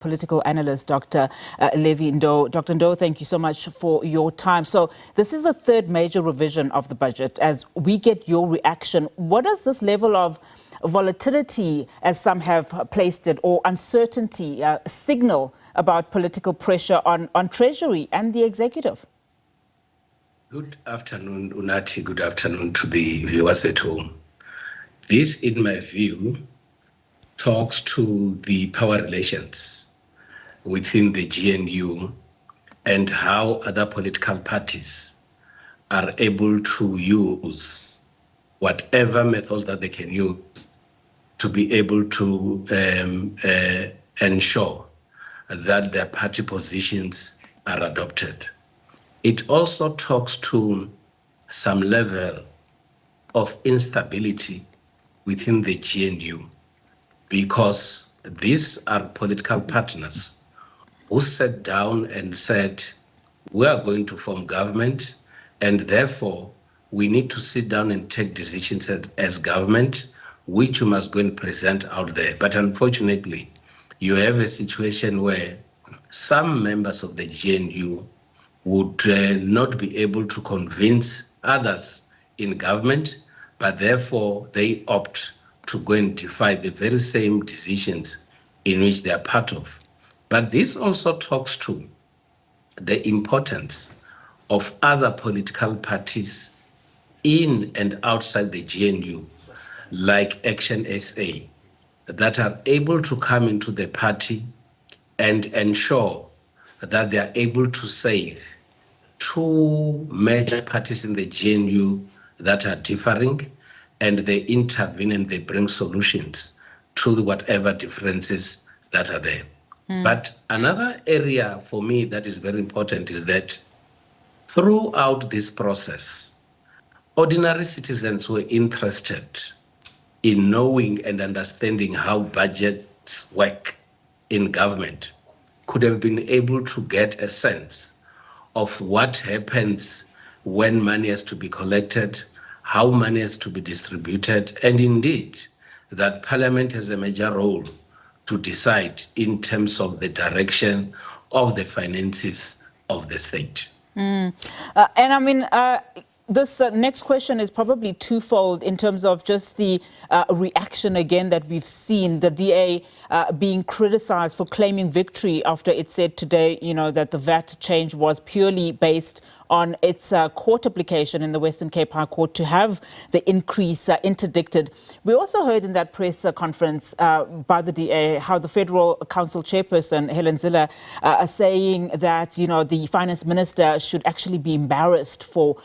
Political analyst, Dr. Levy Ndou. Dr. Ndou, thank you so much for your time. So this is the third major revision of the budget. As we get your reaction, what does this level of volatility, as some have placed it, or uncertainty signal about political pressure on Treasury and the executive? Good afternoon, Unati. Good afternoon to the viewers at home. This, in my view, talks to the power relations within the GNU and how other political parties are able to use whatever methods that they can use to be able to ensure that their party positions are adopted. It also talks to some level of instability within the GNU, because these are political partners who sat down and said, we are going to form government, and therefore we need to sit down and take decisions as government, which we must go and present out there. But unfortunately, you have a situation where some members of the GNU would not be able to convince others in government, but therefore they opt to go and defy the very same decisions in which they are part of. But this also talks to the importance of other political parties in and outside the GNU, like Action SA, that are able to come into the party and ensure that they are able to save two major parties in the GNU that are differing, and they intervene and they bring solutions to whatever differences that are there. But another area for me that is very important is that throughout this process, ordinary citizens were interested in knowing and understanding how budgets work in government, could have been able to get a sense of what happens when money has to be collected, how money has to be distributed, and indeed that Parliament has a major role to decide in terms of the direction of the finances of the state. And I mean, this next question is probably twofold in terms of just the reaction again that we've seen, the DA being criticized for claiming victory after it said today, you know, that the VAT change was purely based on its court application in the Western Cape High Court to have the increase interdicted. We also heard in that press conference by the DA how the Federal Council chairperson, Helen Zille, are saying that, you know, the Finance Minister should actually be embarrassed for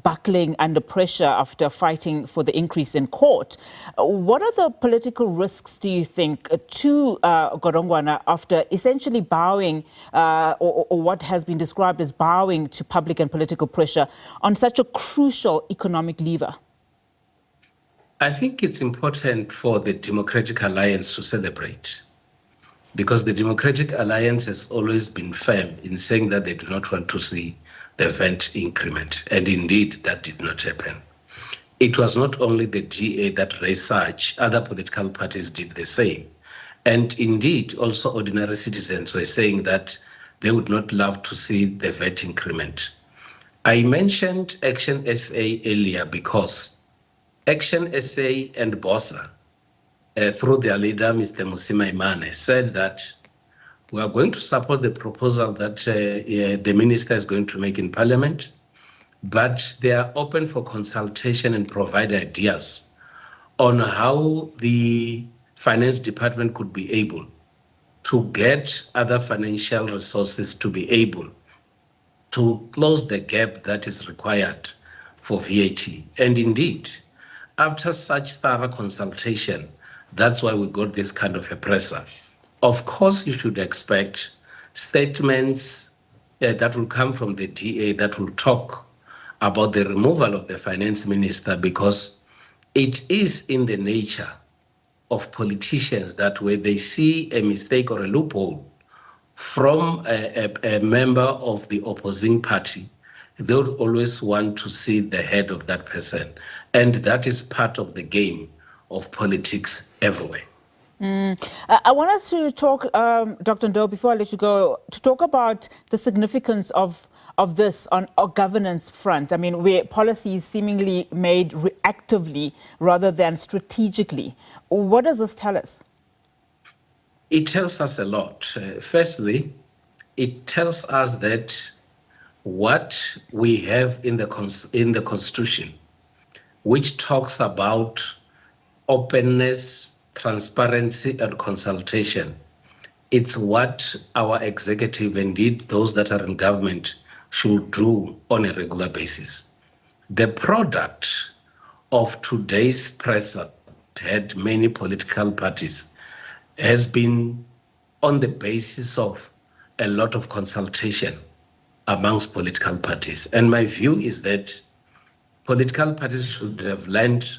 buckling under pressure after fighting for the increase in court. What are the political risks, do you think, to Godongwana after essentially bowing or what has been described as bowing to public and political pressure on such a crucial economic lever? I think it's important for the Democratic Alliance to celebrate, because the Democratic Alliance has always been firm in saying that they do not want to see the VAT increment. And indeed, that did not happen. It was not only the DA that raised such, other political parties did the same. And indeed, also ordinary citizens were saying that they would not love to see the VAT increment. I mentioned Action SA earlier because Action SA and BOSA, through their leader, Mr. Musima Imane, said that we are going to support the proposal that the minister is going to make in Parliament, but they are open for consultation and provide ideas on how the Finance Department could be able to get other financial resources to be able to close the gap that is required for VAT. And indeed, after such thorough consultation, that's why we got this kind of a pressure. Of course, you should expect statements that will come from the DA that will talk about the removal of the Finance Minister, because it is in the nature of politicians that when they see a mistake or a loophole from a member of the opposing party, they would always want to see the head of that person. And that is part of the game of politics everywhere. I want us to talk, Dr. Ndou, before I let you go, to talk about the significance of this on a governance front. I mean, where policy is seemingly made reactively rather than strategically. What does this tell us? It tells us a lot. Firstly, it tells us that what we have in the Constitution, which talks about openness, transparency, and consultation, it's what our executive, indeed those that are in government, should do on a regular basis. The product of today's press that had many political parties has been on the basis of a lot of consultation amongst political parties. And my view is that political parties should have learned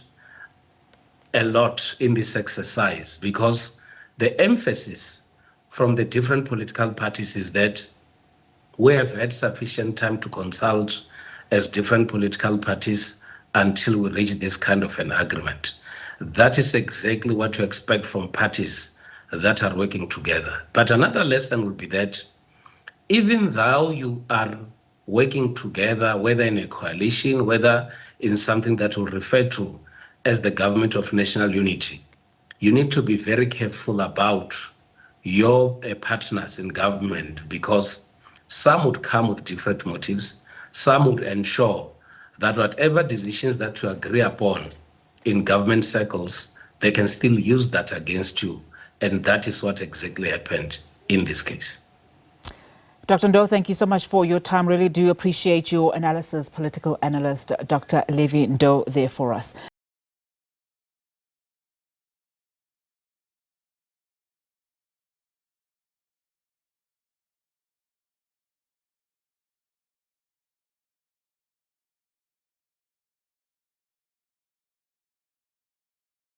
a lot in this exercise, because the emphasis from the different political parties is that we have had sufficient time to consult as different political parties until we reach this kind of an agreement. That is exactly what you expect from parties that are working together. But another lesson would be that even though you are working together, whether in a coalition, whether in something that we'll refer to as the government of national unity, you need to be very careful about your partners in government, because some would come with different motives. Some would ensure that whatever decisions that you agree upon in government circles, they can still use that against you. And that is what exactly happened in this case. Dr. Ndou, thank you so much for your time. Really do appreciate your analysis, political analyst Dr. Levy Ndou there for us.